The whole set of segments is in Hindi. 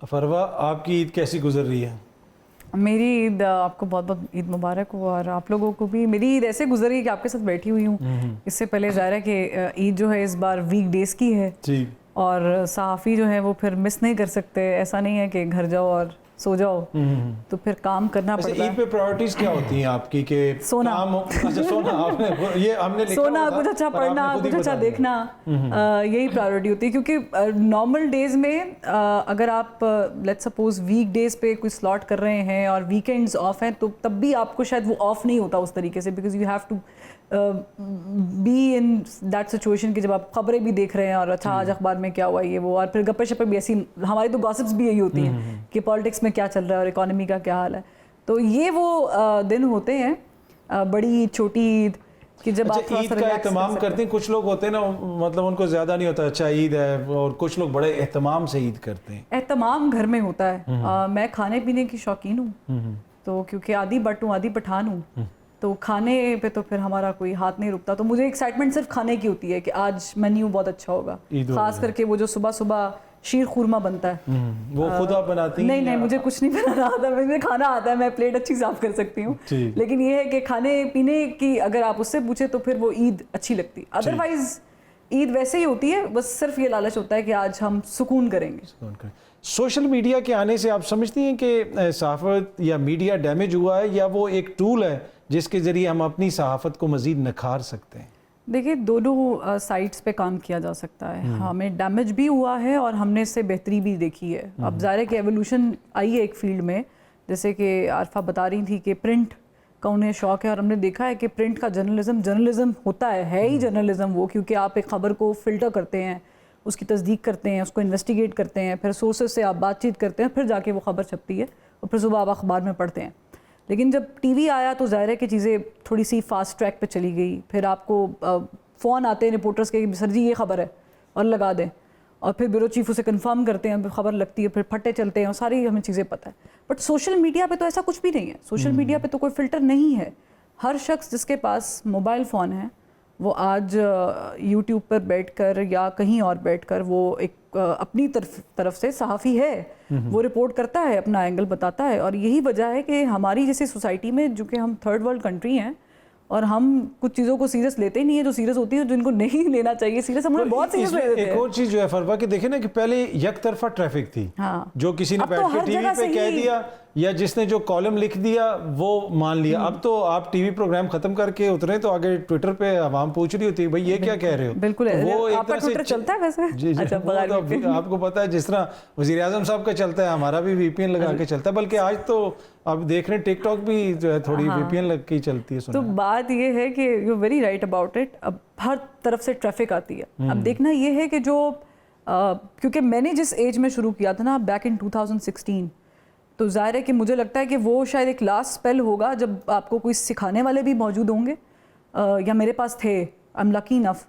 फरवा, आपकी ईद कैसी गुजर रही है? मेरी ईद, आपको बहुत बहुत ईद मुबारक हो, और आप लोगों को भी। मेरी ईद ऐसे गुजर रही है कि आपके साथ बैठी हुई हूँ। इससे पहले ज़ाहिर है कि ईद जो है इस बार वीक डेज की है जी। और सहाफ़ी जो है वो फिर मिस नहीं कर सकते। ऐसा नहीं है कि घर जाओ और सो जाओ, तो फिर काम करना पड़ता है। ईद पे प्रायोरिटीज क्या होती हैं आपकी? के सोना। अच्छा, सोना। आपने ये हमने लिखा सोना, हुआ था, कुछ अच्छा पर पढ़ना, आपने खुद ही कुछ अच्छा बता दिया। देखना, यही प्रायोरिटी होती है। क्योंकि नॉर्मल डेज में अगर आप लेट्स सपोज वीक डेज पे कोई स्लॉट कर रहे हैं और वीकेंड्स ऑफ हैं, तो तब भी आपको शायद वो ऑफ नहीं होता उस तरीके से, because you have to be in that situation कि जब आप खबरें भी देख रहे हैं और अच्छा आज अखबार में क्या हुआ ये वो, और फिर गप्पे शप्पे भी ऐसी, हमारी तो गॉसिप्स भी यही होती हैं कि पॉलिटिक्स में क्या चल रहा है और इकोनॉमी का क्या हाल है। तो ये वो दिन होते हैं, बड़ी छोटी ईद, कि जब आप थोड़ा ईद सा का रिलैक्स एहतमाम कर करते हैं। कुछ लोग होते हैं ना, मतलब उनको ज़्यादा नहीं होता, अच्छा ईद है, और कुछ लोग बड़े एहतमाम से ईद करते हैं। एहतमाम घर में होता है। मैं खाने पीने की शौकीन हूँ, तो क्योंकि आधी बट हूँ आधी पठान हूँ, तो खाने पे तो फिर हमारा कोई हाथ नहीं रुकता। तो मुझे एक्साइटमेंट सिर्फ खाने की होती है कि आज मेन्यू बहुत अच्छा होगा। खास करके वो जो सुबह सुबह शीर खुरमा बनता है, वो खुद आप बनाती हैं? नहीं, मुझे कुछ नहीं बनाना आता, मुझे खाना आता है, मैं प्लेट अच्छी साफ कर सकती हूँ। लेकिन ये है कि खाने पीने की अगर आप उससे पूछे तो फिर वो ईद अच्छी लगती। अदरवाइज ईद वैसे ही होती है, बस सिर्फ ये लालच होता है कि आज हम सुकून करेंगे। सोशल मीडिया के आने से आप समझती हैं कि सहाफ़त या मीडिया डैमेज हुआ है, या वो एक टूल है जिसके ज़रिए हम अपनी सहाफ़त को मज़ीद निखार सकते हैं? देखिए, दोनों साइट्स पे काम किया जा सकता है। हमें डैमेज भी हुआ है और हमने इससे बेहतरी भी देखी है। अब ज़ाहिर है कि एवोल्यूशन आई है एक फील्ड में, जैसे कि आरफा बता रही थी कि प्रिंट का उन्हें शौक है, और हमने देखा है कि प्रिंट का जर्नलिज्म होता है ही जर्नलिज्म वो, क्योंकि आप एक ख़बर को फ़िल्टर करते हैं, उसकी तस्दीक करते हैं, उसको इन्वेस्टिगेट करते हैं, फिर सोर्सेज से आप बातचीत करते हैं, फिर जाके वो ख़बर छपती है और फिर सुबह आप अखबार में पढ़ते हैं। लेकिन जब टीवी आया तो ज़ाहिर है कि चीज़ें थोड़ी सी फास्ट ट्रैक पे चली गई। फिर आपको फ़ोन आते हैं रिपोर्टर्स के, सर जी ये ख़बर है, और लगा दें, और फिर ब्यूरो चीफ उसे कंफर्म करते हैं, फिर खबर लगती है, फिर फटे चलते हैं, और सारी हमें चीज़ें पता है। बट सोशल मीडिया पे तो ऐसा कुछ भी नहीं है। सोशल मीडिया पे तो कोई फ़िल्टर नहीं है। हर शख्स जिसके पास मोबाइल फ़ोन है वो आज यूट्यूब पर बैठकर या कहीं और बैठकर वो एक अपनी तरफ से सहाफ़ी है, वो रिपोर्ट करता है, अपना एंगल बताता है। और यही वजह है कि हमारी जैसी सोसाइटी में, जो कि हम थर्ड वर्ल्ड कंट्री हैं, और हम कुछ चीज़ों को सीरियस लेते ही नहीं है जो सीरियस होती है, जिनको नहीं लेना चाहिए सीरियस, हम बहुत सीरियस ले लेते हैं। एक और चीज़ जो है फरवा, कि देखे ना कि पहले एक तरफा ट्रैफिक थी। हाँ। जो किसी ने बैठ के टीवी पे कह दिया, या जिसने जो कॉलम लिख दिया वो मान लिया। अब तो आप टीवी प्रोग्राम खत्म करके उतरे तो आगे ट्विटर पे आवाम पूछ रही होती है, भाई ये क्या कह रहे हो? बिल्कुल, वो एक तरह से चलता है वैसे। जी, अच्छा, तो आपको पता है जिस तरह वज़ीर आज़म साहब का चलता है, हमारा भी VPN लगा के चलता है। बल्कि आज तो आप देख रहे हैं टिकटॉक भी जो है थोड़ी VPN लग के चलती है। तो बात ये है कि you very right about it. अब हर तरफ से ट्रैफिक आती है। अब देखना ये है कि जो क्योंकि मैंने जिस एज में शुरू किया था ना, बैक इन 2016, तो ज़ाहिर है कि मुझे लगता है कि वो शायद एक लास्ट स्पेल होगा जब आपको कोई सिखाने वाले भी मौजूद होंगे, या मेरे पास थे, आई एम लकी इनफ।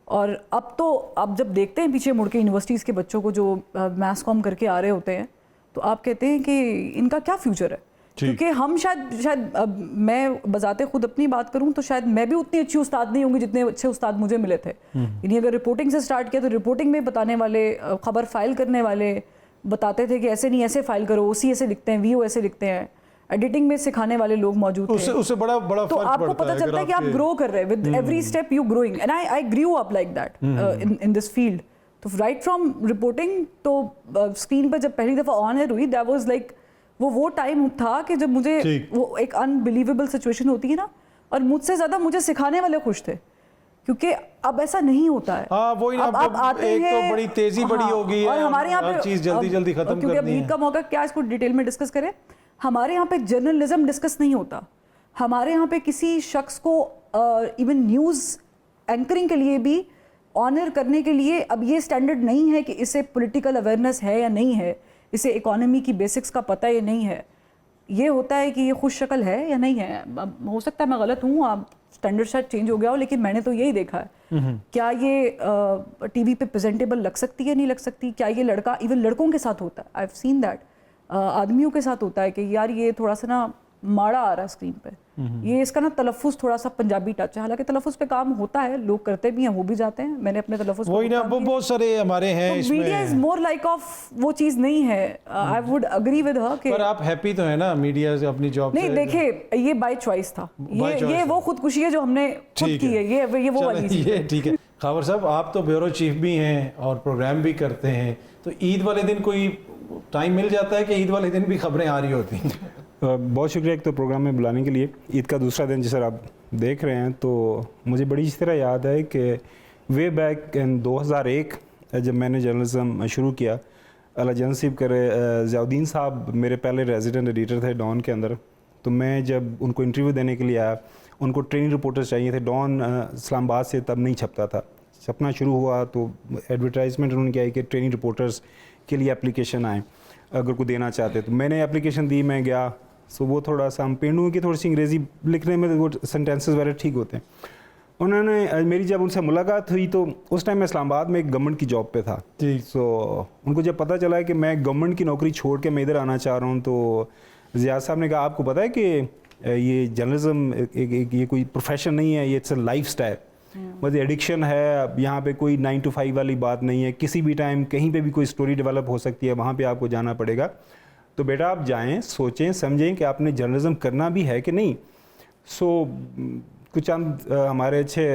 और अब तो आप जब देखते हैं पीछे मुड़ के यूनिवर्सिटीज़ के बच्चों को जो मैथ्स कॉम करके आ रहे होते हैं, तो आप कहते हैं कि इनका क्या फ्यूचर है। क्योंकि हम शायद मैं बजाते खुद अपनी बात करूं तो शायद मैं भी उतनी अच्छी उस्ताद नहीं होंगी जितने अच्छे उस्ताद मुझे मिले थे। यानी अगर रिपोर्टिंग से स्टार्ट किया तो रिपोर्टिंग में बताने वाले, खबर फाइल करने वाले बताते थे कि ऐसे नहीं ऐसे फाइल करो, OC ऐसे लिखते हैं, VO ऐसे लिखते हैं, एडिटिंग में सिखाने वाले लोग मौजूद थे। उससे बड़ा तो आपको पता चलता है कि आप ग्रो कर रहे हैं, with every step you growing, and I grew up like that in this field. तो राइट फ्रॉम रिपोर्टिंग तो स्क्रीन पर जब पहली दफ़ा ऑन एयर हुई, दैट वाज लाइक वो टाइम था कि जब मुझे वो एक अनबिलीवेबल सिचुएशन होती है ना, और मुझसे ज़्यादा मुझे सिखाने वाले खुश थे, क्योंकि अब ऐसा नहीं होता है। हाँ, वो अब आते एक हैं, तो बड़ी तेजी बड़ी हो गई है, और हमारे यहाँ पे चीज़ जल्दी खत्म करनी है। क्योंकि अब ईद का मौका, क्या इसको डिटेल में डिस्कस करें। हमारे यहाँ पे जर्नलिज्म डिस्कस नहीं होता। हमारे यहाँ पे किसी शख्स को इवन न्यूज़ एंकरिंग के लिए भी ऑनर करने के लिए अब ये स्टैंडर्ड नहीं है कि इसे पॉलिटिकल अवेयरनेस है या नहीं है, इसे इकोनॉमी की बेसिक्स का पता या नहीं है। ये होता है कि ये खुश शक्ल है या नहीं है। अब हो सकता है मैं गलत हूँ, आप स्टैंडर्ड शायद चेंज हो गया हो, लेकिन मैंने तो यही देखा है। क्या ये टीवी पे प्रेजेंटेबल लग सकती है, नहीं लग सकती? क्या ये लड़का, इवन लड़कों के साथ होता है, आई हैव सीन दैट, आदमियों के साथ होता है कि यार ये थोड़ा सा ना माड़ा आ रहा है स्क्रीन पे। ये इसका ना तलफ़ुज़ थोड़ा सा पंजाबी टच है, हालांकि तलफ़ुज़ पे काम होता है, लोग करते भी हैं, वो भी जाते हैं, मैंने अपने तलफ़ुज़ वही ना, वो बहुत सारे हमारे हैं तो media is more like of वो चीज़ नहीं है। I would agree with her कि पर आप हैप्पी तो है ना मीडिया से अपनी जॉब नहीं, से? देखिए ये बाय चॉइस था, ये वो खुदकुशी है जो हमने खुद ठीक की है, ये वो वाली चीज़ ये है। ठीक है। खावर साहब, आप तो ब्यूरो चीफ भी हैं और प्रोग्राम भी करते हैं, तो ईद वाले दिन कोई टाइम मिल जाता है कि ईद वाले दिन भी खबरें आ रही होती हैं? बहुत शुक्रिया एक तो प्रोग्राम में बुलाने के लिए। ईद का दूसरा दिन जिस आप देख रहे हैं, तो मुझे बड़ी इस तरह याद है कि वे बैक इन 2001 जब मैंने जर्नलिज्म शुरू किया, अल्लाह जन्नत करे, ज़ियाउद्दीन साहब मेरे पहले रेजिडेंट एडिटर थे डॉन के अंदर। तो मैं जब उनको इंटरव्यू देने के लिए आया, उनको ट्रेनिंग रिपोर्टर्स चाहिए थे। डॉन इस्लामाबाद से तब नहीं छपता था, छपना शुरू हुआ तो एडवर्टाइजमेंट उन्होंने किया कि ट्रेनिंग रिपोर्टर्स के लिए एप्लीकेशन आए अगर कोई देना चाहते। तो मैंने एप्लीकेशन दी, मैं गया। सो वो थोड़ा सा हम पेंडू की थोड़ी सी अंग्रेज़ी लिखने में वो सेंटेंसेस वगैरह ठीक होते हैं। उन्होंने मेरी जब उनसे मुलाकात हुई तो उस टाइम मैं इस्लामाबाद में एक गवर्नमेंट की जॉब पे था। सो उनको जब पता चला कि मैं गवर्नमेंट की नौकरी छोड़ के मैं इधर आना चाह रहा हूँ, तो ज़ियाद साहब ने कहा आपको पता है कि ये जर्नलिज्म ये कोई प्रोफेशन नहीं है, ये इट्स अ लाइफ स्टाइल, मतलब एडिक्शन है। यहाँ पे कोई 9 to 5 वाली बात नहीं है, किसी भी टाइम कहीं पे भी कोई स्टोरी डेवलप हो सकती है, वहाँ पे आपको जाना पड़ेगा। तो बेटा आप जाएं, सोचें समझें कि आपने जर्नलिज्म करना भी है कि नहीं। सो कुछ चंद हमारे अच्छे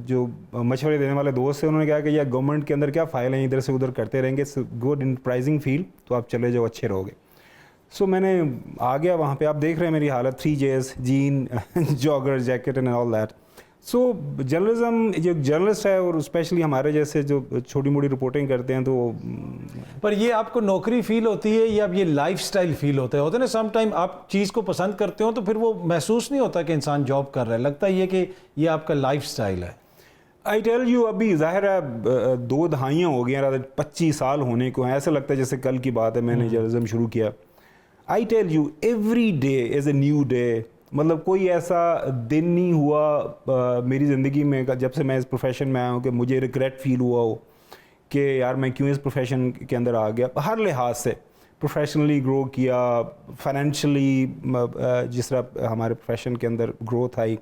जो मशवरे देने वाले दोस्त थे, उन्होंने कहा कि यार गवर्नमेंट के अंदर क्या फ़ाइल है, इधर से उधर करते रहेंगे, गुड इंटरप्राइजिंग फील्ड, तो आप चले जाओ, अच्छे रहोगे। सो मैंने आ गया वहाँ पे। आप देख रहे हैं मेरी हालत, 3Js, gene, jogger, jacket and all that. So journalism, जो जर्नलिस्ट है और स्पेशली हमारे जैसे जो छोटी मोटी रिपोर्टिंग करते हैं, तो पर ये आपको नौकरी फील होती है या ये लाइफस्टाइल फील होता है? होता है ना, सम टाइम आप चीज़ को पसंद करते हो तो फिर वो महसूस नहीं होता कि इंसान जॉब कर रहा है, लगता है कि ये आपका लाइफस्टाइल है। आई टेल यू, अभी ज़ाहिर है 2 दहाइयाँ हो गई हैं, 25 साल होने को हैं। ऐसा लगता है जैसे कल की बात है मैंने जर्नलिज्म शुरू किया। I tell you, every day is a new day. मतलब कोई ऐसा दिन नहीं हुआ मेरी ज़िंदगी में जब से मैं इस प्रोफेशन में आया हूँ कि मुझे रिग्रेट फील हुआ हो कि यार मैं क्यों इस प्रोफेशन के अंदर आ गया। हर लिहाज से प्रोफेशनली ग्रो किया, फाइनेंशियली जिस तरह हमारे प्रोफेशन के अंदर ग्रोथ आई,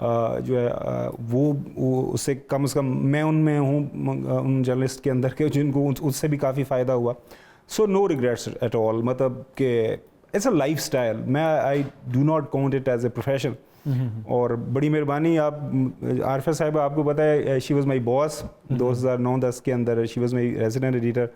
जो है वो उससे कम से कम मैं उनमें हूँ, उन जर्नलिस्ट के अंदर के जिनको उससे भी काफ़ी फ़ायदा हुआ। So no regrets at all, मतलब कि इट्स अ लाइफ स्टाइल। मैं I do not count it as a profession. और बड़ी मेहरबानी आप आरफा साहिबा, आपको पता है शी वाज माय बॉस 2009-10 के अंदर, she was my resident editor.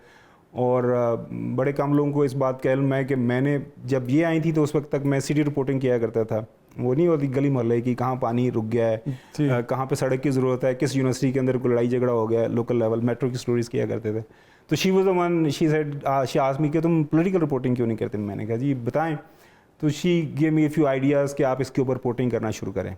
और बड़े कम लोगों को इस बात का इल्म है कि मैंने जब ये आई थी तो उस वक्त तक मैं सिटी रिपोर्टिंग किया करता था। वो नहीं होती गली मोहल्ले की, कहाँ पानी रुक गया है, कहाँ पे सड़क की ज़रूरत है, किस यूनिवर्सिटी के अंदर कोई लड़ाई झगड़ा हो गया है, लोकल लेवल मेट्रो की स्टोरीज़ किया करते थे। तो she was the one, she said, she asked me कि तुम पॉलिटिकल रिपोर्टिंग क्यों नहीं करते? मैंने कहा जी बताएं। तो she give me a few ideas कि आप इसके ऊपर रिपोर्टिंग करना शुरू करें।